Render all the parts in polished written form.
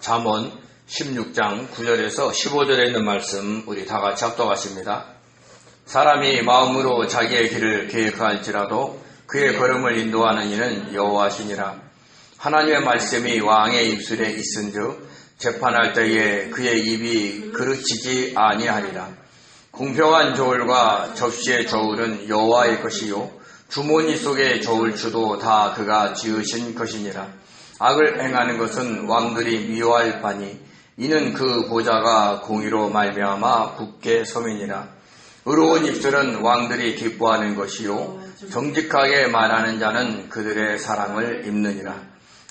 잠언 16장 9절에서 15절에 있는 말씀 우리 다 같이 합독하십니다. 사람이 마음으로 자기의 길을 계획할지라도 그의 걸음을 인도하는 이는 여호와시니라. 하나님의 말씀이 왕의 입술에 있은즉 재판할 때에 그의 입이 그르치지 아니하리라. 공평한 저울과 접시의 저울은 여호와의 것이요 주머니 속의 저울추도 다 그가 지으신 것이니라. 악을 행하는 것은 왕들이 미워할 바니 이는 그 보좌가 공의로 말미암아 굳게 섬이니라. 의로운 입술은 왕들이 기뻐하는 것이요 정직하게 말하는 자는 그들의 사랑을 입느니라.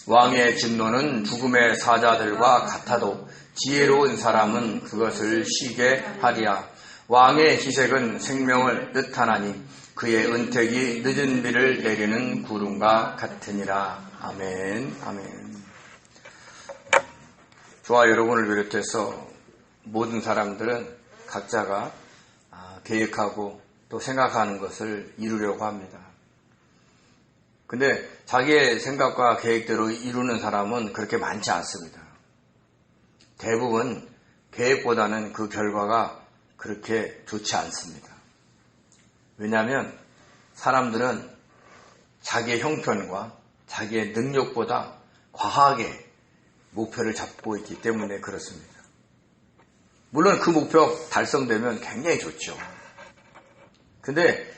왕의 진노는 죽음의 사자들과 같아도 지혜로운 사람은 그것을 쉬게 하리라. 왕의 희색은 생명을 뜻하나니 그의 은택이 늦은 비를 내리는 구름과 같으니라. 아멘. 아멘. 저와 여러분을 비롯해서 모든 사람들은 각자가 계획하고 또 생각하는 것을 이루려고 합니다. 근데 자기의 생각과 계획대로 이루는 사람은 그렇게 많지 않습니다. 대부분 계획보다는 그 결과가 그렇게 좋지 않습니다. 왜냐하면 사람들은 자기의 형편과 자기의 능력보다 과하게 목표를 잡고 있기 때문에 그렇습니다. 물론 그 목표 달성되면 굉장히 좋죠. 근데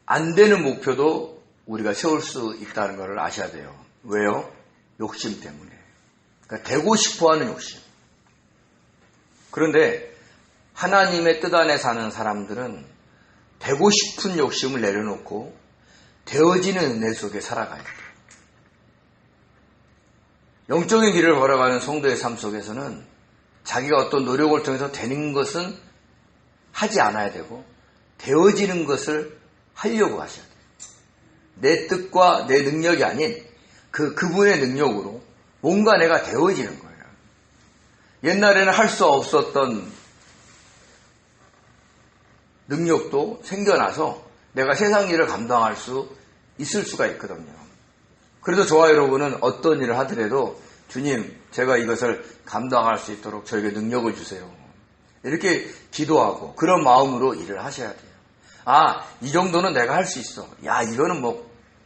안 되는 목표도 우리가 세울 수 있다는 것을 아셔야 돼요. 왜요? 욕심 때문에. 그러니까 되고 싶어하는 욕심. 그런데 하나님의 뜻 안에 사는 사람들은 되고 싶은 욕심을 내려놓고 되어지는 은혜 속에 살아가야 돼요. 영적인 길을 걸어가는 성도의 삶 속에서는 자기가 어떤 노력을 통해서 되는 것은 하지 않아야 되고 되어지는 것을 하려고 하셔야 돼요. 내 뜻과 내 능력이 아닌 그분의 능력으로 뭔가 내가 되어지는 거예요. 옛날에는 할 수 없었던 능력도 생겨나서 내가 세상 일을 감당할 수 있을 수가 있거든요. 그래도 저와 여러분은 어떤 일을 하더라도 주님, 제가 이것을 감당할 수 있도록 저에게 능력을 주세요. 이렇게 기도하고 그런 마음으로 일을 하셔야 돼요. 이 정도는 내가 할 수 있어. 이거는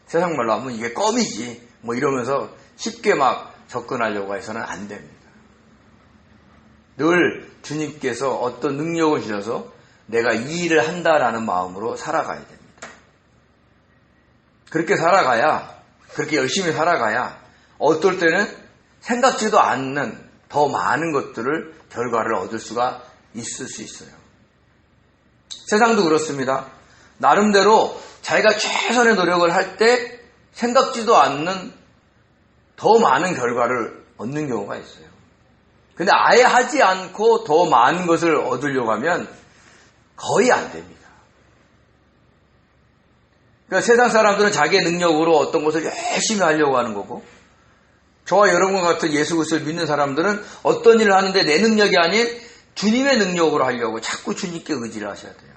세상 말로 하면 이게 껌이지. 이러면서 쉽게 막 접근하려고 해서는 안 됩니다. 늘 주님께서 어떤 능력을 주셔서 내가 이 일을 한다라는 마음으로 살아가야 됩니다. 그렇게 살아가야, 그렇게 열심히 살아가야 어떨 때는 생각지도 않는 더 많은 것들을, 결과를 얻을 수가 있을 수 있어요. 세상도 그렇습니다. 나름대로 자기가 최선의 노력을 할 때 생각지도 않는 더 많은 결과를 얻는 경우가 있어요. 근데 아예 하지 않고 더 많은 것을 얻으려고 하면 거의 안 됩니다. 그러니까 세상 사람들은 자기의 능력으로 어떤 것을 열심히 하려고 하는 거고, 저와 여러분 같은 예수 그리스도를 믿는 사람들은 어떤 일을 하는데 내 능력이 아닌 주님의 능력으로 하려고 자꾸 주님께 의지를 하셔야 돼요.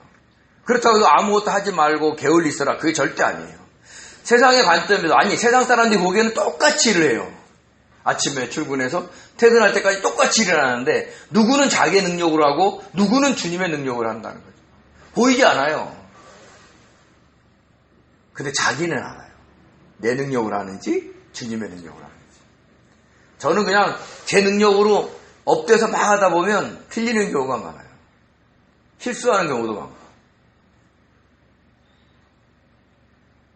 그렇다고 해서 아무것도 하지 말고 게을리 있어라. 그게 절대 아니에요. 세상의 관점에서, 세상 사람들이 보기에는 똑같이 일을 해요. 아침에 출근해서 퇴근할 때까지 똑같이 일을 하는데 누구는 자기의 능력으로 하고 누구는 주님의 능력으로 한다는 거죠. 보이지 않아요. 근데 자기는 알아요. 내 능력으로 하는지 주님의 능력으로 하는지. 저는 그냥 제 능력으로 업돼서 막 하다 보면 틀리는 경우가 많아요. 실수하는 경우도 많고.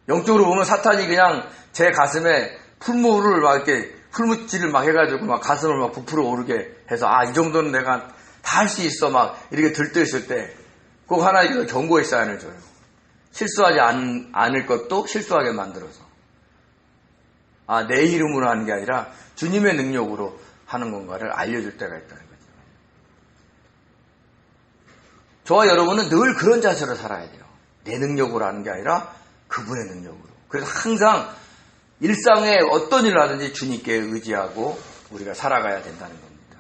영적으로 보면 사탄이 그냥 제 가슴에 풀무를 막 이렇게 풀무질을 막 해가지고 막 가슴을 막 부풀어 오르게 해서 이 정도는 내가 다 할 수 있어 막 이렇게 들떠있을 때 꼭 하나님께서 경고의 사인을 줘요. 실수하지 않을 것도 실수하게 만들어서. 내 이름으로 하는 게 아니라 주님의 능력으로 하는 건가를 알려줄 때가 있다는 거죠. 저와 여러분은 늘 그런 자세로 살아야 돼요. 내 능력으로 하는 게 아니라 그분의 능력으로. 그래서 항상 일상에 어떤 일을 하든지 주님께 의지하고 우리가 살아가야 된다는 겁니다.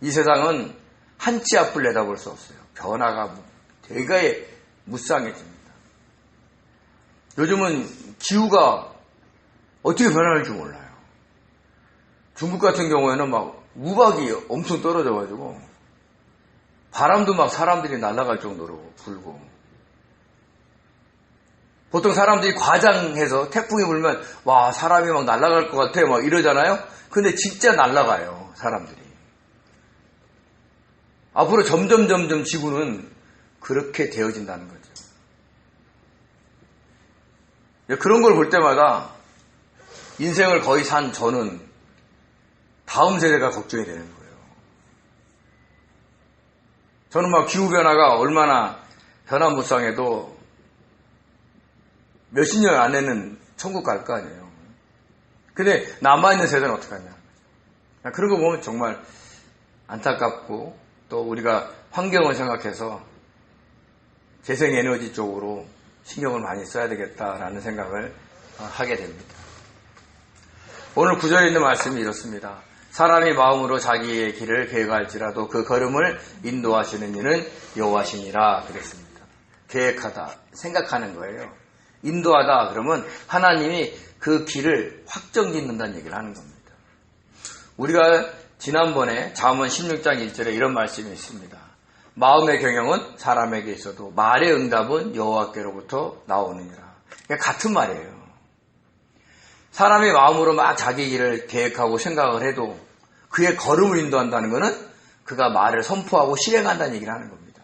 이 세상은 한치 앞을 내다볼 수 없어요. 변화가 되게 무쌍해집니다. 요즘은 기후가 어떻게 변할지 몰라요. 중국 같은 경우에는 막 우박이 엄청 떨어져가지고 바람도 막 사람들이 날아갈 정도로 불고, 보통 사람들이 과장해서 태풍이 불면 와 사람이 막 날아갈 것 같아 막 이러잖아요. 근데 진짜 날아가요 사람들이. 앞으로 점점 지구는 그렇게 되어진다는 거죠. 그런 걸 볼 때마다 인생을 거의 산 저는 다음 세대가 걱정이 되는 거예요. 저는 막 기후변화가 얼마나 변화무쌍해도 몇십 년 안에는 천국 갈 거 아니에요. 근데 남아있는 세대는 어떻게 하냐. 그런 거 보면 정말 안타깝고, 또 우리가 환경을 생각해서 재생에너지 쪽으로 신경을 많이 써야 되겠다라는 생각을 하게 됩니다. 오늘 구절에 있는 말씀이 이렇습니다. 사람이 마음으로 자기의 길을 계획할지라도 그 걸음을 인도하시는 이는 여호와시니라 그랬습니다. 계획하다, 생각하는 거예요. 인도하다 그러면 하나님이 그 길을 확정짓는다는 얘기를 하는 겁니다. 우리가 지난번에 잠언 16장 1절에 이런 말씀이 있습니다. 마음의 경영은 사람에게 있어도 말의 응답은 여호와께로부터 나오느니라. 같은 말이에요. 사람이 마음으로 막 자기 길을 계획하고 생각을 해도 그의 걸음을 인도한다는 것은 그가 말을 선포하고 실행한다는 얘기를 하는 겁니다.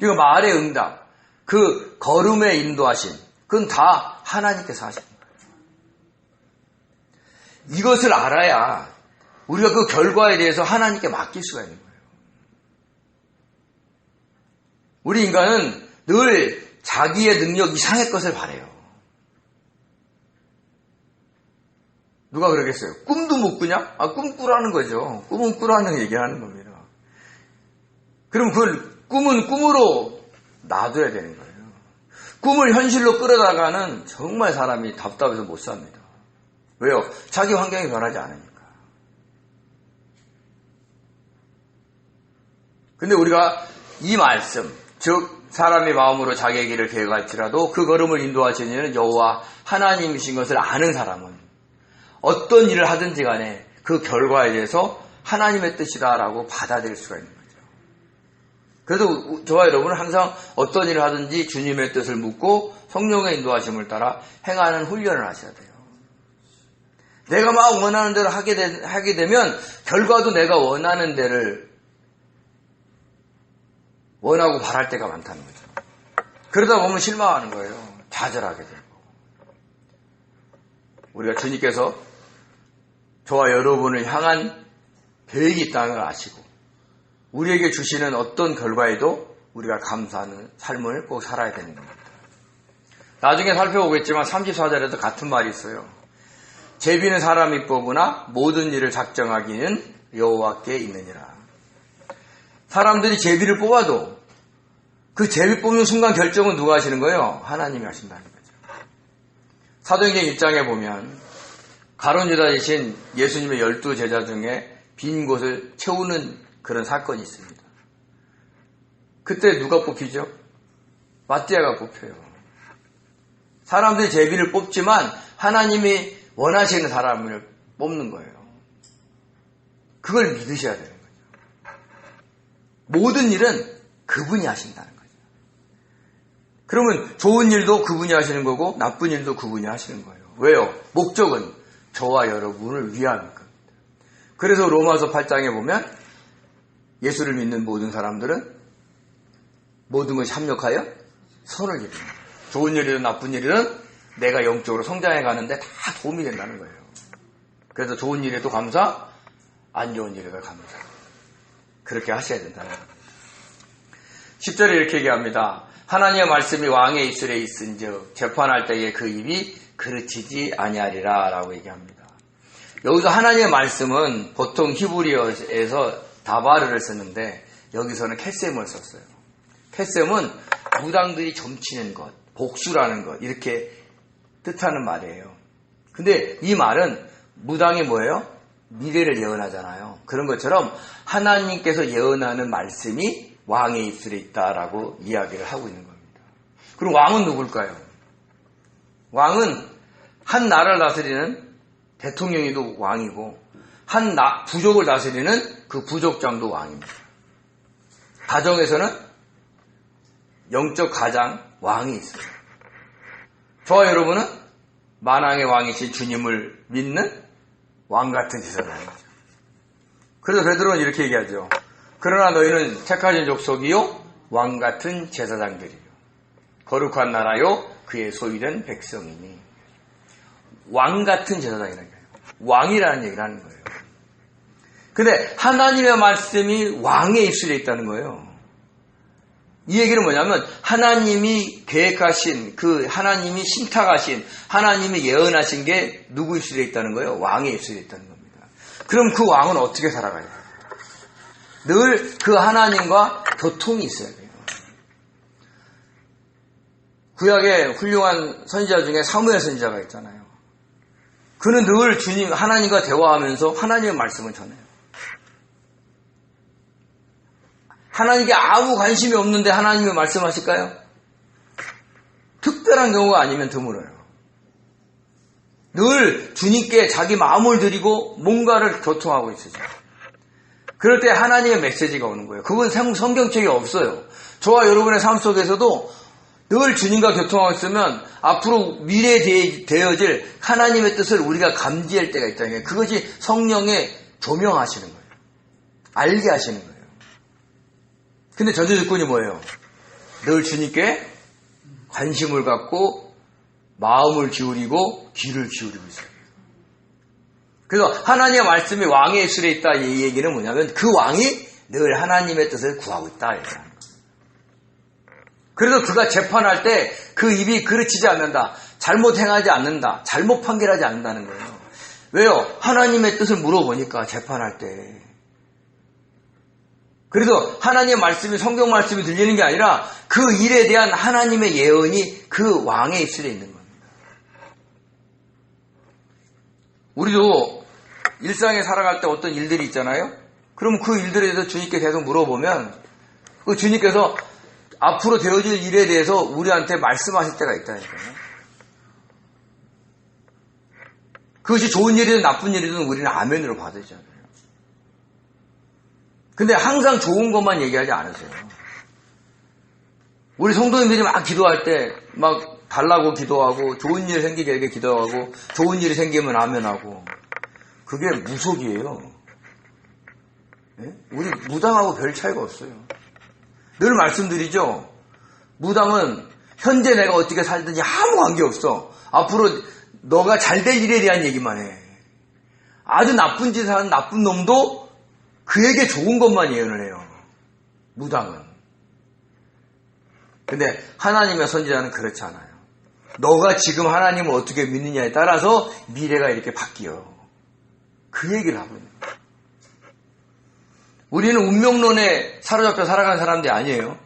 이거 말의 응답, 그 걸음에 인도하신, 그건 다 하나님께서 하신 거예요. 이것을 알아야 우리가 그 결과에 대해서 하나님께 맡길 수가 있는 거예요. 우리 인간은 늘 자기의 능력 이상의 것을 바라요. 누가 그러겠어요? 꿈도 못 꾸냐? 꿈 꾸라는 거죠. 꿈은 꾸라는 얘기하는 겁니다. 그럼 그걸 꿈은 꿈으로 놔둬야 되는 거예요. 꿈을 현실로 끌어다가는 정말 사람이 답답해서 못 삽니다. 왜요? 자기 환경이 변하지 않으니까. 근데 우리가 이 말씀, 즉 사람이 마음으로 자기의 길을 계획할지라도 그 걸음을 인도하시는 이는 여호와 하나님이신 것을 아는 사람은 어떤 일을 하든지 간에 그 결과에 대해서 하나님의 뜻이다라고 받아들일 수가 있는 거죠. 그래서 저와 여러분은 항상 어떤 일을 하든지 주님의 뜻을 묻고 성령의 인도하심을 따라 행하는 훈련을 하셔야 돼요. 내가 막 원하는 대로 하게 되면 결과도 내가 원하는 대를 원하고 바랄 때가 많다는 거죠. 그러다 보면 실망하는 거예요. 좌절하게 되고. 우리가 주님께서 저와 여러분을 향한 계획이 있다는 걸 아시고 우리에게 주시는 어떤 결과에도 우리가 감사하는 삶을 꼭 살아야 되는 겁니다. 나중에 살펴보겠지만 34절에도 같은 말이 있어요. 제비는 사람이 뽑으나 모든 일을 작정하기는 여호와께 있느니라. 사람들이 제비를 뽑아도 그 제비 뽑는 순간 결정은 누가 하시는 거예요? 하나님이 하신다는 거죠. 사도행전 1장에 보면 가룟 유다이신 예수님의 12제자 중에 빈 곳을 채우는 그런 사건이 있습니다. 그때 누가 뽑히죠? 마띠아가 뽑혀요. 사람들이 제비를 뽑지만 하나님이 원하시는 사람을 뽑는 거예요. 그걸 믿으셔야 되는 거죠. 모든 일은 그분이 하신다는 거죠. 그러면 좋은 일도 그분이 하시는 거고 나쁜 일도 그분이 하시는 거예요. 왜요? 목적은 저와 여러분을 위한 겁니다. 그래서 로마서 8장에 보면 예수를 믿는 모든 사람들은 모든 것이 합력하여 선을 이룹니다. 좋은 일이든 나쁜 일이든 내가 영적으로 성장해 가는데 다 도움이 된다는 거예요. 그래서 좋은 일에도 감사, 안 좋은 일에도 감사. 그렇게 하셔야 된다는 겁니다. 10절에 이렇게 얘기합니다. 하나님의 말씀이 왕의 입술에 있은즉 재판할 때에 그 입이 그르치지 아니하리라 라고 얘기합니다. 여기서 하나님의 말씀은 보통 히브리어에서 다바르를 쓰는데 여기서는 캐셈을 썼어요. 캐셈은 무당들이 점치는 것, 복수라는 것 이렇게 뜻하는 말이에요. 근데 이 말은 무당이 뭐예요? 미래를 예언하잖아요. 그런 것처럼 하나님께서 예언하는 말씀이 왕의 입술에 있다라고 이야기를 하고 있는 겁니다. 그럼 왕은 누굴까요? 왕은 한 나라를 다스리는 대통령이도 왕이고 한 부족을 다스리는 그 부족장도 왕입니다. 가정에서는 영적 가장 왕이 있어요. 저와 여러분은 만왕의 왕이신 주님을 믿는 왕 같은 제사장이죠. 그래서 베드로는 이렇게 얘기하죠. 그러나 너희는 택하신 족속이요 왕 같은 제사장들이요 거룩한 나라요 그의 소유된 백성이니. 왕 같은 제사장이라는 거예요. 왕이라는 얘기를 하는 거예요. 근데 하나님의 말씀이 왕의 입술에 있다는 거예요. 이 얘기는 뭐냐면 하나님이 계획하신, 그 하나님이 신탁하신, 하나님이 예언하신 게 누구 입술에 있다는 거예요? 왕의 입술에 있다는 겁니다. 그럼 그 왕은 어떻게 살아가야 돼요? 늘 그 하나님과 교통이 있어야 돼요. 구약의 훌륭한 선지자 중에 사무엘 선지자가 있잖아요. 그는 늘 주님, 하나님과 대화하면서 하나님의 말씀을 전해요. 하나님께 아무 관심이 없는데 하나님이 말씀하실까요? 특별한 경우가 아니면 드물어요. 늘 주님께 자기 마음을 드리고 뭔가를 교통하고 있으죠. 그럴 때 하나님의 메시지가 오는 거예요. 그건 성경책에 없어요. 저와 여러분의 삶 속에서도 늘 주님과 교통하고 있으면 앞으로 미래에 되어질 하나님의 뜻을 우리가 감지할 때가 있다는 거예요. 그것이 성령의 조명하시는 거예요. 알게 하시는 거예요. 근데 전제 조건이 뭐예요? 늘 주님께 관심을 갖고 마음을 기울이고 귀를 기울이고 있어요. 그래서 하나님의 말씀이 왕의 입술에 있다 이 얘기는 뭐냐면 그 왕이 늘 하나님의 뜻을 구하고 있다. 그래서 그가 재판할 때 그 입이 그르치지 않는다. 잘못 행하지 않는다. 잘못 판결하지 않는다는 거예요. 왜요? 하나님의 뜻을 물어보니까 재판할 때. 그래서 하나님의 말씀이 성경 말씀이 들리는 게 아니라 그 일에 대한 하나님의 예언이 그 왕의 입술에 있는 겁니다. 우리도 일상에 살아갈 때 어떤 일들이 있잖아요. 그럼 그 일들에 대해서 주님께 계속 물어보면 그 주님께서 앞으로 되어질 일에 대해서 우리한테 말씀하실 때가 있다니까요. 그것이 좋은 일이든 나쁜 일이든 우리는 아멘으로 받으잖아요. 근데 항상 좋은 것만 얘기하지 않으세요. 우리 성도님들이 막 기도할 때 막 달라고 기도하고 좋은 일 생기게 기도하고 좋은 일이 생기면 아멘하고 그게 무속이에요. 네? 우리 무당하고 별 차이가 없어요. 늘 말씀드리죠. 무당은 현재 내가 어떻게 살든지 아무 관계없어. 앞으로 너가 잘 될 일에 대한 얘기만 해. 아주 나쁜 짓을 하는 나쁜 놈도 그에게 좋은 것만 예언을 해요. 무당은. 근데 하나님의 선지자는 그렇지 않아요. 너가 지금 하나님을 어떻게 믿느냐에 따라서 미래가 이렇게 바뀌어요. 그 얘기를 하고 있는 거예요. 우리는 운명론에 사로잡혀 살아가는 사람들이 아니에요.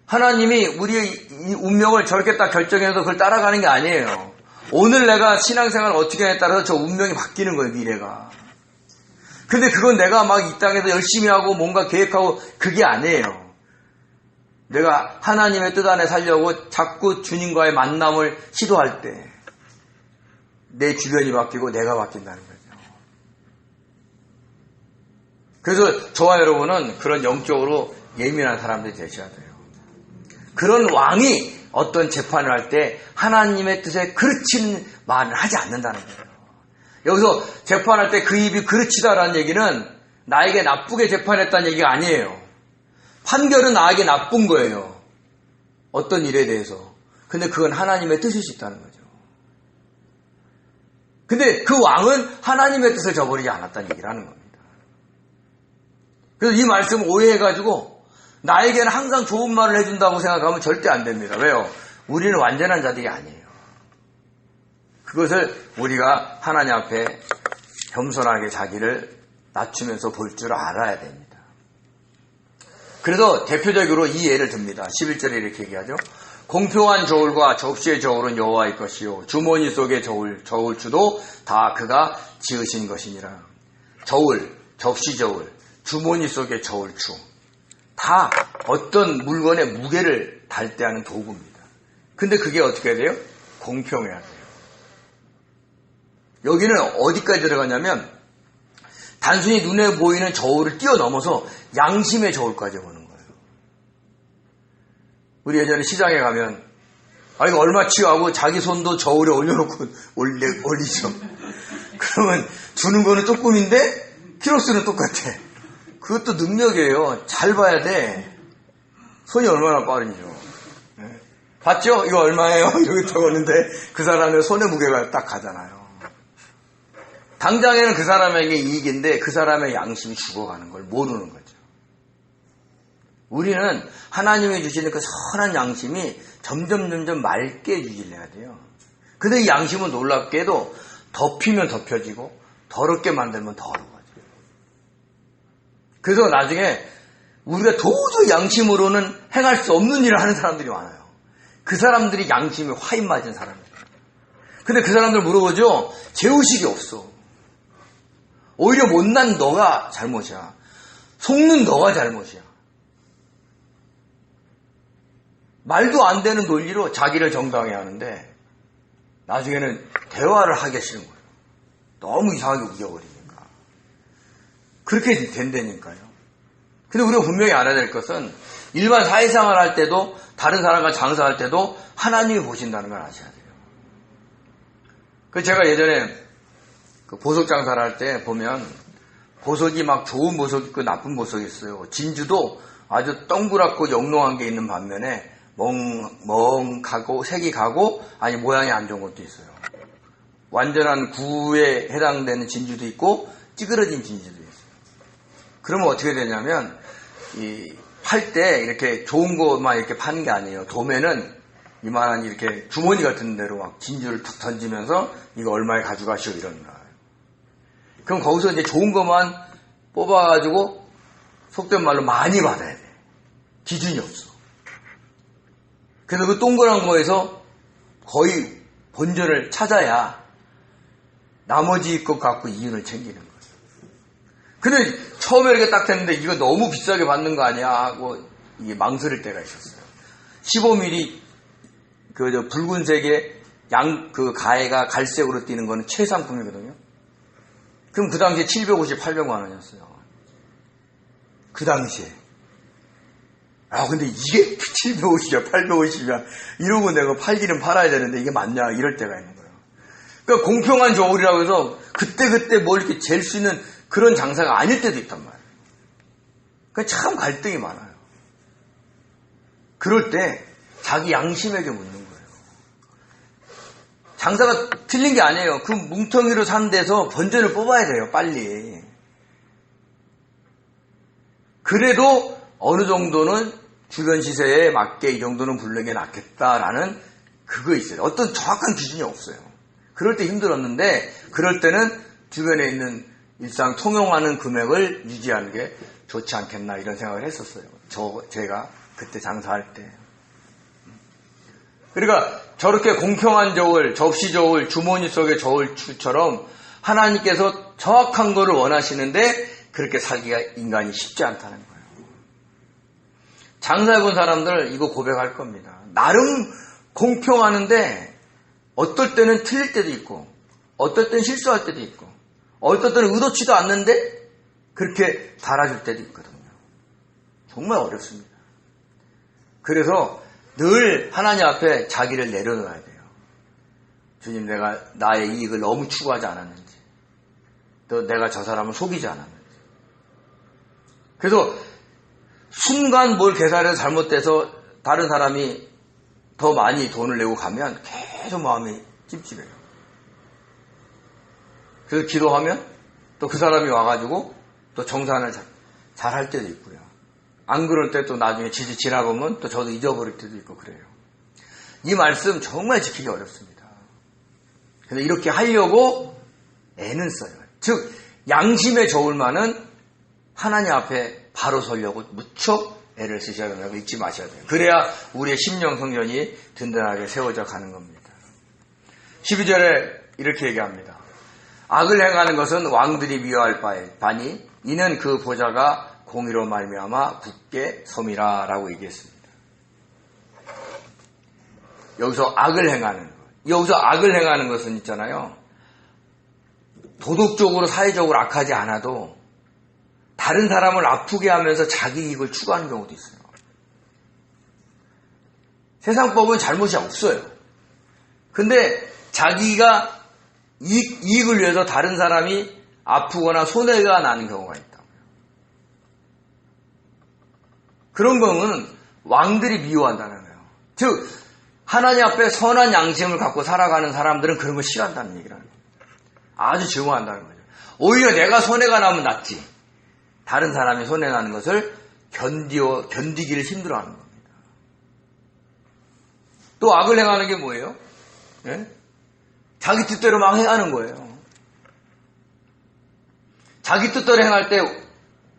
하나님이 우리의 이 운명을 저렇게 딱 결정해서 그걸 따라가는 게 아니에요. 오늘 내가 신앙생활을 어떻게 하냐에 따라서 저 운명이 바뀌는 거예요, 미래가. 근데 그건 내가 막 이 땅에서 열심히 하고 뭔가 계획하고 그게 아니에요. 내가 하나님의 뜻 안에 살려고 자꾸 주님과의 만남을 시도할 때 내 주변이 바뀌고 내가 바뀐다는 거죠. 그래서 저와 여러분은 그런 영적으로 예민한 사람들이 되셔야 돼요. 그런 왕이 어떤 재판을 할 때 하나님의 뜻에 그르치는 말을 하지 않는다는 거예요. 여기서 재판할 때 그 입이 그르치다라는 얘기는 나에게 나쁘게 재판했다는 얘기가 아니에요. 판결은 나에게 나쁜 거예요. 어떤 일에 대해서. 근데 그건 하나님의 뜻일 수 있다는 거죠. 근데 그 왕은 하나님의 뜻을 저버리지 않았다는 얘기를 하는 겁니다. 그래서 이 말씀을 오해해가지고 나에게는 항상 좋은 말을 해준다고 생각하면 절대 안 됩니다. 왜요? 우리는 완전한 자들이 아니에요. 그것을 우리가 하나님 앞에 겸손하게 자기를 낮추면서 볼 줄 알아야 됩니다. 그래서 대표적으로 이 예를 듭니다. 11절에 이렇게 얘기하죠. 공평한 저울과 접시의 저울은 여호와의 것이요 주머니 속의 저울추도 다 그가 지으신 것이니라. 저울, 접시 저울, 주머니 속의 저울추 다 어떤 물건의 무게를 달 때 하는 도구입니다. 근데 그게 어떻게 돼요? 공평해야 돼요. 여기는 어디까지 들어가냐면 단순히 눈에 보이는 저울을 뛰어넘어서 양심의 저울까지 보는 거예요. 우리 예전에 시장에 가면 이거 얼마치요 하고 자기 손도 저울에 올려놓고 올리죠. 그러면 주는 거는 조금인데 키로수는 똑같아. 그것도 능력이에요. 잘 봐야 돼. 손이 얼마나 빠른지요. 봤죠? 이거 얼마예요? 이렇게 적었는데 그 사람의 손의 무게가 딱 가잖아요. 당장에는 그 사람에게 이익인데 그 사람의 양심이 죽어가는 걸 모르는 거죠. 우리는 하나님이 주시는 그 선한 양심이 점점 맑게 유지해야 돼요. 근데 이 양심은 놀랍게도 덮이면 덮여지고 더럽게 만들면 더러워져요. 그래서 나중에 우리가 도저히 양심으로는 행할 수 없는 일을 하는 사람들이 많아요. 그 사람들이 양심에 화인 맞은 사람이에요. 근데 그 사람들 물어보죠. 죄의식이 없어. 오히려 못난 너가 잘못이야. 속는 너가 잘못이야. 말도 안 되는 논리로 자기를 정당해 하는데 나중에는 대화를 하기 싫은 거예요. 너무 이상하게 우겨버리니까. 그렇게 된다니까요. 근데 우리가 분명히 알아야 될 것은 일반 사회생활 할 때도 다른 사람과 장사할 때도 하나님이 보신다는 걸 아셔야 돼요. 그 제가 예전에 그 보석 장사를 할 때 보면 보석이 막 좋은 보석이 있고 나쁜 보석이 있어요. 진주도 아주 동그랗고 영롱한 게 있는 반면에 멍하고 색이 가고 아니 모양이 안 좋은 것도 있어요. 완전한 구에 해당되는 진주도 있고 찌그러진 진주도 있어요. 그러면 어떻게 되냐면 팔 때 이렇게 좋은 것만 이렇게 파는 게 아니에요. 도매는 이만한 이렇게 주머니 같은 데로 막 진주를 툭 던지면서 이거 얼마에 가져가시오 이런 거예요. 그럼 거기서 이제 좋은 것만 뽑아가지고 속된 말로 많이 받아야 돼. 기준이 없어. 그래서 그 동그란 거에서 거의 본전을 찾아야 나머지 것 갖고 이윤을 챙기는 거예요. 근데 처음에 이렇게 딱 됐는데 이거 너무 비싸게 받는 거 아니야 하고 이게 망설일 때가 있었어요. 15mm 그 붉은색의 그 가해가 갈색으로 띄는 거는 최상품이거든요. 그럼 그 당시에 750, 800만 원이었어요. 그 당시에. 근데 이게 750이야, 850이야. 이러고 내가 팔기는 팔아야 되는데 이게 맞냐, 이럴 때가 있는 거예요. 그러니까 공평한 저울이라고 해서 그때 뭘 이렇게 잴 수 있는 그런 장사가 아닐 때도 있단 말이에요. 그러니까 참 갈등이 많아요. 그럴 때 자기 양심에게 묻는 거예요. 장사가 틀린 게 아니에요. 그 뭉텅이로 산 데서 본전을 뽑아야 돼요, 빨리. 그래도 어느 정도는 주변 시세에 맞게 이 정도는 부르는 게 낫겠다라는 그거 있어요. 어떤 정확한 기준이 없어요. 그럴 때 힘들었는데 그럴 때는 주변에 있는 일상 통용하는 금액을 유지하는 게 좋지 않겠나 이런 생각을 했었어요. 제가 그때 장사할 때. 그러니까 저렇게 공평한 저울, 접시 저울, 주머니 속의 저울처럼 하나님께서 정확한 거를 원하시는데 그렇게 살기가 인간이 쉽지 않다는 거예요. 장사해본 사람들 이거 고백할 겁니다. 나름 공평하는데 어떨 때는 틀릴 때도 있고 어떨 때는 실수할 때도 있고 어떨 때는 의도치도 않는데 그렇게 달아줄 때도 있거든요. 정말 어렵습니다. 그래서 늘 하나님 앞에 자기를 내려놓아야 돼요. 주님, 내가 나의 이익을 너무 추구하지 않았는지, 또 내가 저 사람을 속이지 않았는지. 그래서 순간 뭘 계산해서 잘못돼서 다른 사람이 더 많이 돈을 내고 가면 계속 마음이 찝찝해요. 그래서 기도하면 또 그 사람이 와가지고 또 정산을 잘 할 때도 있고요. 안 그럴 때 또 나중에 지나보면 또 저도 잊어버릴 때도 있고 그래요. 이 말씀 정말 지키기 어렵습니다. 근데 이렇게 하려고 애는 써요. 즉 양심의 저울만은 하나님 앞에 바로 서려고 무척 애를 쓰셔야 된다고 잊지 마셔야 돼요. 그래야 우리의 심령 성전이 든든하게 세워져 가는 겁니다. 12절에 이렇게 얘기합니다. 악을 행하는 것은 왕들이 미워할 바니 이는 그 보좌가 공의로 말미암아 굳게 섬이라 라고 얘기했습니다. 여기서 악을 행하는 것. 여기서 악을 행하는 것은 있잖아요. 도덕적으로 사회적으로 악하지 않아도 다른 사람을 아프게 하면서 자기 이익을 추구하는 경우도 있어요. 세상 법은 잘못이 없어요. 근데 자기가 이익을 위해서 다른 사람이 아프거나 손해가 나는 경우가 있다. 그런 경우는 왕들이 미워한다는 거예요. 즉 하나님 앞에 선한 양심을 갖고 살아가는 사람들은 그런 걸 싫어한다는 얘기라는 거예요. 아주 증오한다는 거죠. 오히려 내가 손해가 나면 낫지. 다른 사람이 손해나는 것을 견디기를 힘들어하는 겁니다. 또 악을 행하는 게 뭐예요? 예? 자기 뜻대로 막 행하는 거예요. 자기 뜻대로 행할 때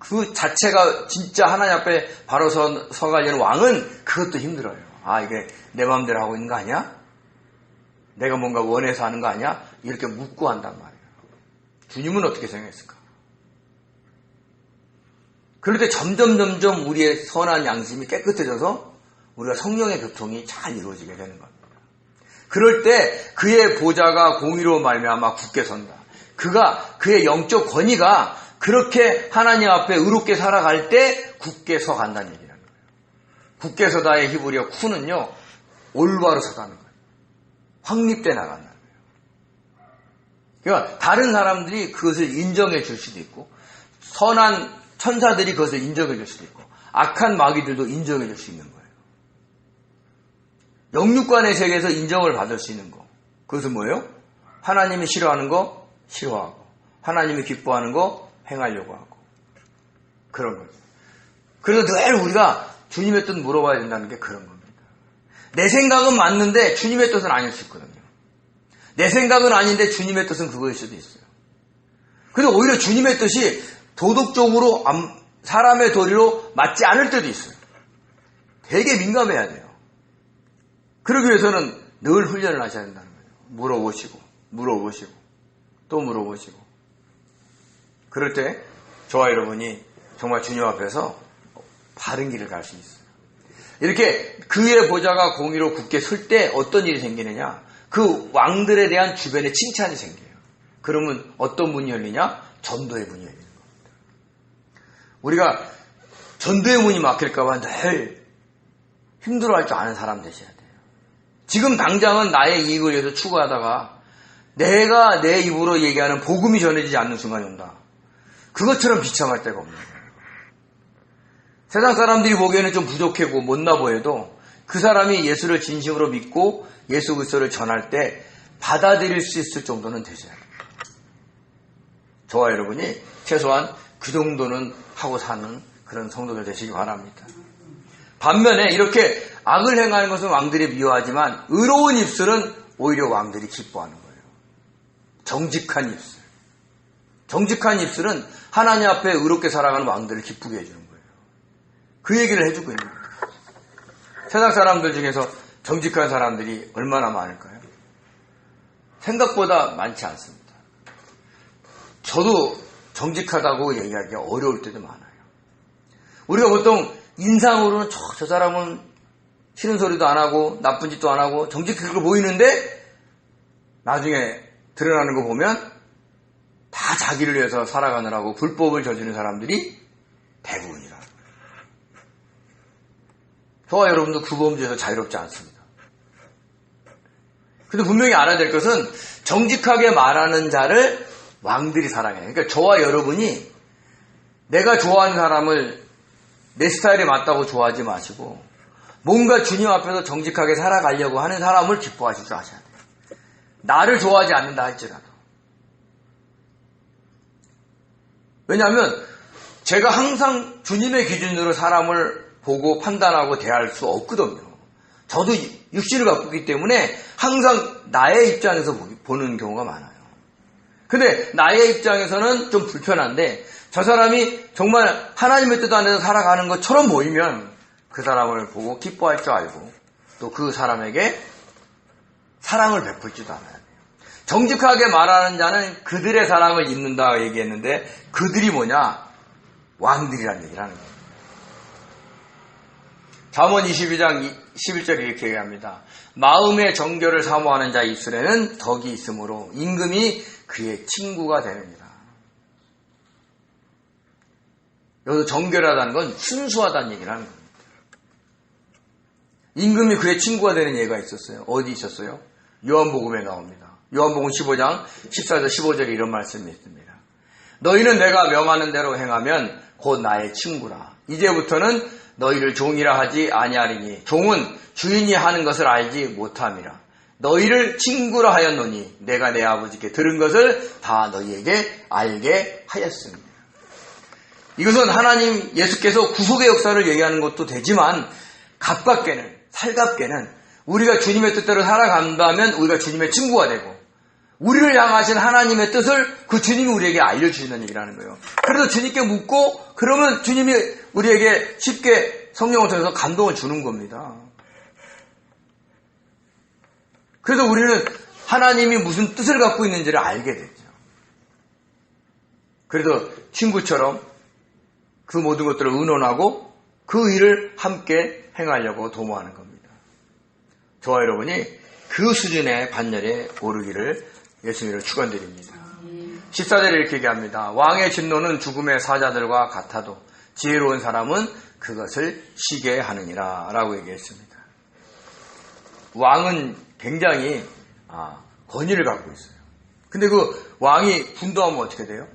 그 자체가 진짜 하나님 앞에 바로 서가려는 왕은 그것도 힘들어요. 아, 이게 내 마음대로 하고 있는 거 아니야? 내가 뭔가 원해서 하는 거 아니야? 이렇게 묻고 한단 말이에요. 주님은 어떻게 생각했을까? 그럴 때 점점 우리의 선한 양심이 깨끗해져서 우리가 성령의 교통이 잘 이루어지게 되는 겁니다. 그럴 때 그의 보좌가 공의로 말미암아 굳게 선다. 그의 영적 권위가 그렇게 하나님 앞에 의롭게 살아갈 때 굳게 서간다는 얘기라는 거예요. 굳게 서다의 히브리어 쿠는요, 올바로 서가는 거예요. 확립돼 나간다는 거예요. 그러니까 다른 사람들이 그것을 인정해 줄 수도 있고, 선한 천사들이 그것을 인정해 줄 수도 있고, 악한 마귀들도 인정해 줄 수 있는 거예요. 영육간의 세계에서 인정을 받을 수 있는 거. 그것은 뭐예요? 하나님이 싫어하는 거 싫어하고, 하나님이 기뻐하는 거 행하려고 하고. 그런 거죠. 그래서 늘 우리가 주님의 뜻 물어봐야 된다는 게 그런 겁니다. 내 생각은 맞는데 주님의 뜻은 아닐 수 있거든요. 내 생각은 아닌데 주님의 뜻은 그거일 수도 있어요. 근데 오히려 주님의 뜻이 도덕적으로 사람의 도리로 맞지 않을 때도 있어요. 되게 민감해야 돼요. 그러기 위해서는 늘 훈련을 하셔야 된다는 거예요. 물어보시고 또 물어보시고. 그럴 때 저와 여러분이 정말 주님 앞에서 바른 길을 갈 수 있어요. 이렇게 그의 보좌가 공의로 굳게 설 때 어떤 일이 생기느냐? 그 왕들에 대한 주변에 칭찬이 생겨요. 그러면 어떤 문이 열리냐? 전도의 문이 열리는 겁니다. 우리가 전도의 문이 막힐까 봐 늘 힘들어할 줄 아는 사람 되셔야 돼요. 지금 당장은 나의 이익을 위해서 추구하다가 내가 내 입으로 얘기하는 복음이 전해지지 않는 순간이 온다. 그것처럼 비참할 데가 없는 거예요. 세상 사람들이 보기에는 좀 부족하고 못나 보여도 그 사람이 예수를 진심으로 믿고 예수 그리스도를 전할 때 받아들일 수 있을 정도는 되셔야 돼요. 저와 여러분이 최소한 그 정도는 하고 사는 그런 성도들 되시기 바랍니다. 반면에 이렇게 악을 행하는 것은 왕들이 미워하지만 의로운 입술은 오히려 왕들이 기뻐하는 거예요. 정직한 입술. 정직한 입술은 하나님 앞에 의롭게 살아가는 왕들을 기쁘게 해주는 거예요. 그 얘기를 해주고 있는 거예요. 세상 사람들 중에서 정직한 사람들이 얼마나 많을까요? 생각보다 많지 않습니다. 저도 정직하다고 얘기하기가 어려울 때도 많아요. 우리가 보통 인상으로는 저 사람은 싫은 소리도 안 하고 나쁜 짓도 안 하고 정직하게 보이는데 나중에 드러나는 거 보면 다 자기를 위해서 살아가느라고 불법을 저지르는 사람들이 대부분이라. 저와 여러분도 그 범죄에서 자유롭지 않습니다. 근데 분명히 알아야 될 것은 정직하게 말하는 자를 왕들이 사랑해요. 그러니까 저와 여러분이 내가 좋아하는 사람을 내 스타일에 맞다고 좋아하지 마시고 뭔가 주님 앞에서 정직하게 살아가려고 하는 사람을 기뻐하실 줄 아셔야 돼요. 나를 좋아하지 않는다 할지라도. 왜냐하면 제가 항상 주님의 기준으로 사람을 보고 판단하고 대할 수 없거든요. 저도 육신을 갖고 있기 때문에 항상 나의 입장에서 보는 경우가 많아요. 근데 나의 입장에서는 좀 불편한데 저 사람이 정말 하나님의 뜻 안에서 살아가는 것처럼 보이면 그 사람을 보고 기뻐할 줄 알고 또 그 사람에게 사랑을 베풀 줄도 알아야 돼요. 정직하게 말하는 자는 그들의 사랑을 입는다 얘기했는데 그들이 뭐냐? 왕들이라는 얘기를 하는 거예요. 잠언 22장 11절에 이렇게 얘기합니다. 마음의 정결을 사모하는 자 입술에는 덕이 있으므로 임금이 그의 친구가 되느니라. 여기서 정결하다는 건 순수하다는 얘기를 하는 겁니다. 임금이 그의 친구가 되는 예가 있었어요. 어디 있었어요? 요한복음에 나옵니다. 요한복음 15장 14절 15절에 이런 말씀이 있습니다. 너희는 내가 명하는 대로 행하면 곧 나의 친구라. 이제부터는 너희를 종이라 하지 아니하리니 종은 주인이 하는 것을 알지 못함이라. 너희를 친구라 하였노니 내가 내 아버지께 들은 것을 다 너희에게 알게 하였습니다. 이것은 하나님 예수께서 구속의 역사를 얘기하는 것도 되지만 가깝게는 살갑게는 우리가 주님의 뜻대로 살아간다면 우리가 주님의 친구가 되고 우리를 향하신 하나님의 뜻을 그 주님이 우리에게 알려주시는 얘기라는 거예요. 그래서 주님께 묻고 그러면 주님이 우리에게 쉽게 성령을 통해서 감동을 주는 겁니다. 그래서 우리는 하나님이 무슨 뜻을 갖고 있는지를 알게 되죠. 그래서 친구처럼 그 모든 것들을 의논하고 그 일을 함께 행하려고 도모하는 겁니다. 저와 여러분이 그 수준의 반열에 오르기를 예수님으로 축원드립니다. 14절에 이렇게 얘기합니다. 왕의 진노는 죽음의 사자들과 같아도 지혜로운 사람은 그것을 쉬게 하느니라 라고 얘기했습니다. 왕은 굉장히 권위를 갖고 있어요. 근데 그 왕이 분도하면 어떻게 돼요?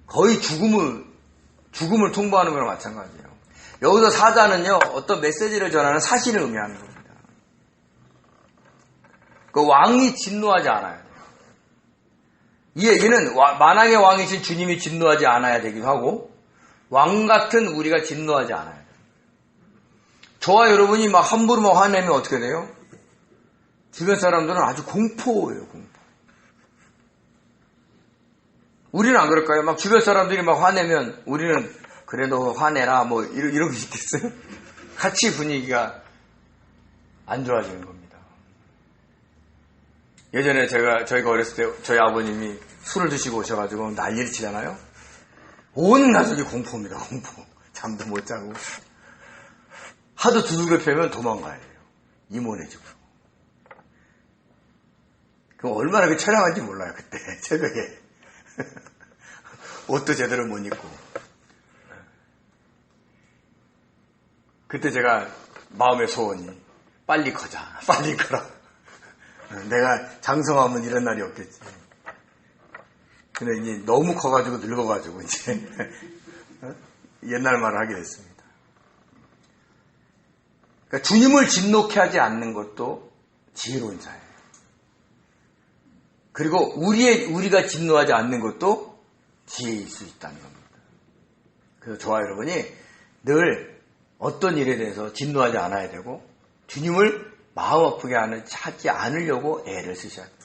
거의 죽음을 통보하는 거랑 마찬가지예요. 여기서 사자는요, 어떤 메시지를 전하는 사실을 의미하는 겁니다. 그 왕이 진노하지 않아야 돼요. 이 얘기는 만왕의 왕이신 주님이 진노하지 않아야 되기도 하고, 왕 같은 우리가 진노하지 않아야 돼요. 저와 여러분이 막 함부로 막 화내면 어떻게 돼요? 주변 사람들은 아주 공포예요, 공포. 우리는 안 그럴까요? 막 주변 사람들이 막 화내면 우리는 그래 너 화내라 뭐 이러고 있겠어요? 같이 분위기가 안 좋아지는 겁니다. 예전에 저희가 어렸을 때 저희 아버님이 술을 드시고 오셔가지고 난리를 치잖아요. 온 가족이 공포입니다. 공포. 잠도 못 자고 하도 두들겨 패면 도망가야 돼요. 이모네지고. 그럼 얼마나 그 처량한지 몰라요. 그때 새벽에 옷도 제대로 못 입고. 그때 제가 마음의 소원이 빨리 커자, 빨리 커라. 내가 장성하면 이런 날이 없겠지. 근데 이제 너무 커가지고 늙어가지고 이제 옛날 말을 하게 됐습니다. 그러니까 주님을 진노케 하지 않는 것도 지혜로운 자예요. 그리고 우리가 진노하지 않는 것도 지혜일 수 있다는 겁니다. 그래서 저와 여러분이 늘 어떤 일에 대해서 진노하지 않아야 되고 주님을 마음 아프게 하지 않으려고 애를 쓰셔야 돼요.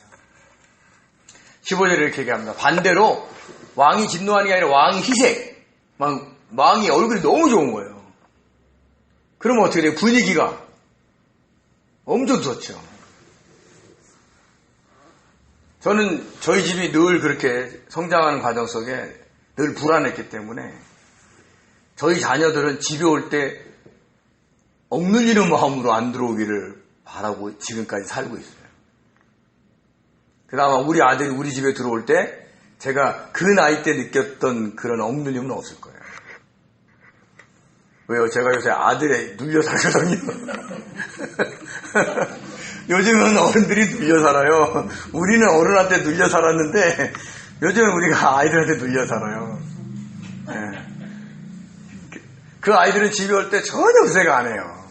15절에 이렇게 얘기합니다. 반대로 왕이 진노하는 게 아니라 왕이 희색. 왕이 얼굴이 너무 좋은 거예요. 그러면 어떻게 돼요? 분위기가 엄청 좋죠. 저는 저희 집이 늘 그렇게 성장하는 과정 속에 늘 불안했기 때문에 저희 자녀들은 집에 올 때 억눌리는 마음으로 안 들어오기를 바라고 지금까지 살고 있어요. 그나마 우리 아들이 우리 집에 들어올 때 제가 그 나이 때 느꼈던 그런 억눌림은 없을 거예요. 왜요? 제가 요새 아들에 눌려 살거든요. 요즘은 어른들이 눌려 살아요. 우리는 어른한테 눌려 살았는데 요즘은 우리가 아이들한테 눌려 살아요. 네. 그 아이들은 집에 올 때 전혀 의색 안 해요.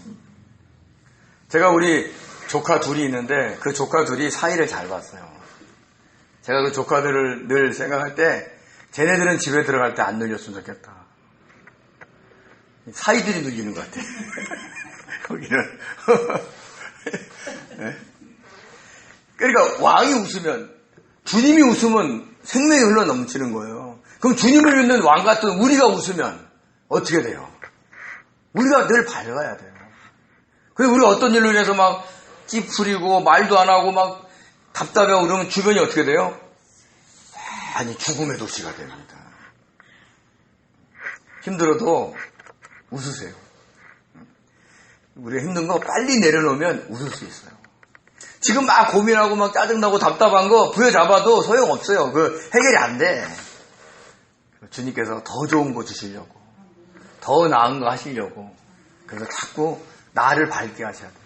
제가 우리 조카 둘이 있는데 그 조카 둘이 사이를 잘 봤어요. 제가 그 조카들을 늘 생각할 때 쟤네들은 집에 들어갈 때 안 눌렸으면 좋겠다. 사이들이 눌리는 것 같아. 거기는. 네? 그러니까 왕이 웃으면 주님이 웃으면 생명이 흘러 넘치는 거예요. 그럼 주님을 믿는 왕 같은 우리가 웃으면 어떻게 돼요? 우리가 늘 밝아야 돼요. 그래서 우리가 어떤 일로 인해서 막 찌푸리고 말도 안 하고 막 답답해하고 그러면 주변이 어떻게 돼요? 아니 죽음의 도시가 됩니다. 힘들어도 웃으세요. 우리가 힘든 거 빨리 내려놓으면 웃을 수 있어요. 지금 막 고민하고 막 짜증나고 답답한 거 부여잡아도 소용없어요. 그 해결이 안 돼. 주님께서 더 좋은 거 주시려고, 더 나은 거 하시려고, 그래서 자꾸 나를 밝게 하셔야 돼요.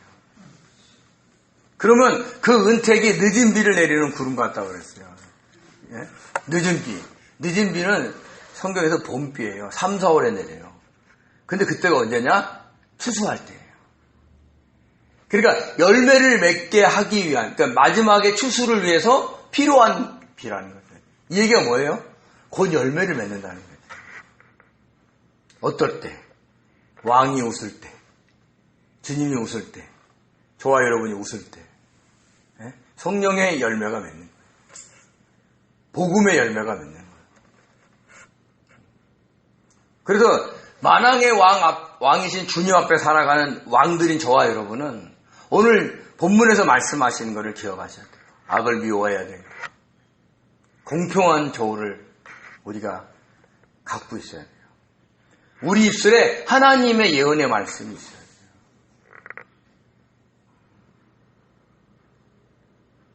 그러면 그 은택이 늦은 비를 내리는 구름 같다고 그랬어요. 예? 늦은 비. 늦은 비는 성경에서 봄비예요. 3, 4월에 내려요. 근데 그때가 언제냐? 추수할 때예요. 그러니까 열매를 맺게 하기 위한, 그러니까 마지막에 추수를 위해서 필요한 비라는 거죠. 이 얘기가 뭐예요? 곧 열매를 맺는다는 거예요. 어떨 때? 왕이 웃을 때, 주님이 웃을 때, 저와 여러분이 웃을 때, 예? 성령의 열매가 맺는 거예요. 복음의 열매가 맺는 거예요. 그래서 만왕의 왕이신 주님 앞에 살아가는 왕들인 저와 여러분은 오늘 본문에서 말씀하시는 것을 기억하셔야 돼요. 악을 미워해야 돼요. 공평한 저울을 우리가 갖고 있어야 돼요. 우리 입술에 하나님의 예언의 말씀이 있어야 돼요.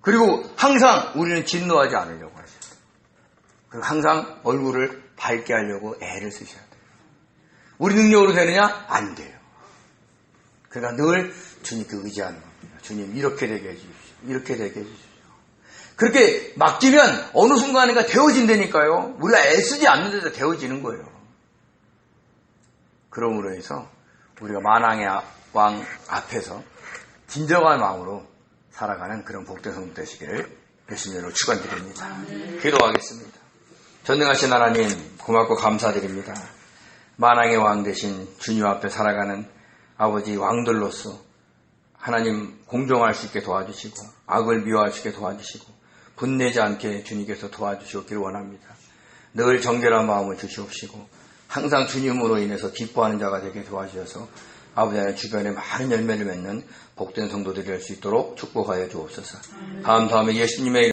그리고 항상 우리는 진노하지 않으려고 하셔야 돼요. 그리고 항상 얼굴을 밝게 하려고 애를 쓰셔야 돼요. 우리 능력으로 되느냐? 안 돼요. 그러니까 늘 주님께 의지하는 겁니다. 주님 이렇게 되게 해주십시오. 이렇게 되게 해주십시오. 그렇게 맡기면 어느 순간인가 되어진다니까요. 우리가 애쓰지 않는데도 되어지는 거예요. 그러므로 해서 우리가 만왕의 왕 앞에서 진정한 마음으로 살아가는 그런 복된 성도 되시기를 예수님으로 축원드립니다. 기도하겠습니다. 전능하신 하나님 고맙고 감사드립니다. 만왕의 왕 되신 주님 앞에 살아가는 아버지 왕들로서 하나님 공정할 수 있게 도와주시고 악을 미워할 수 있게 도와주시고 분내지 않게 주님께서 도와주시옵기를 원합니다. 늘 정결한 마음을 주시옵시고 항상 주님으로 인해서 기뻐하는 자가 되게 도와주셔서 아버지 하나님 주변에 많은 열매를 맺는 복된 성도들이 될 수 있도록 축복하여 주옵소서. 다음에 예수님의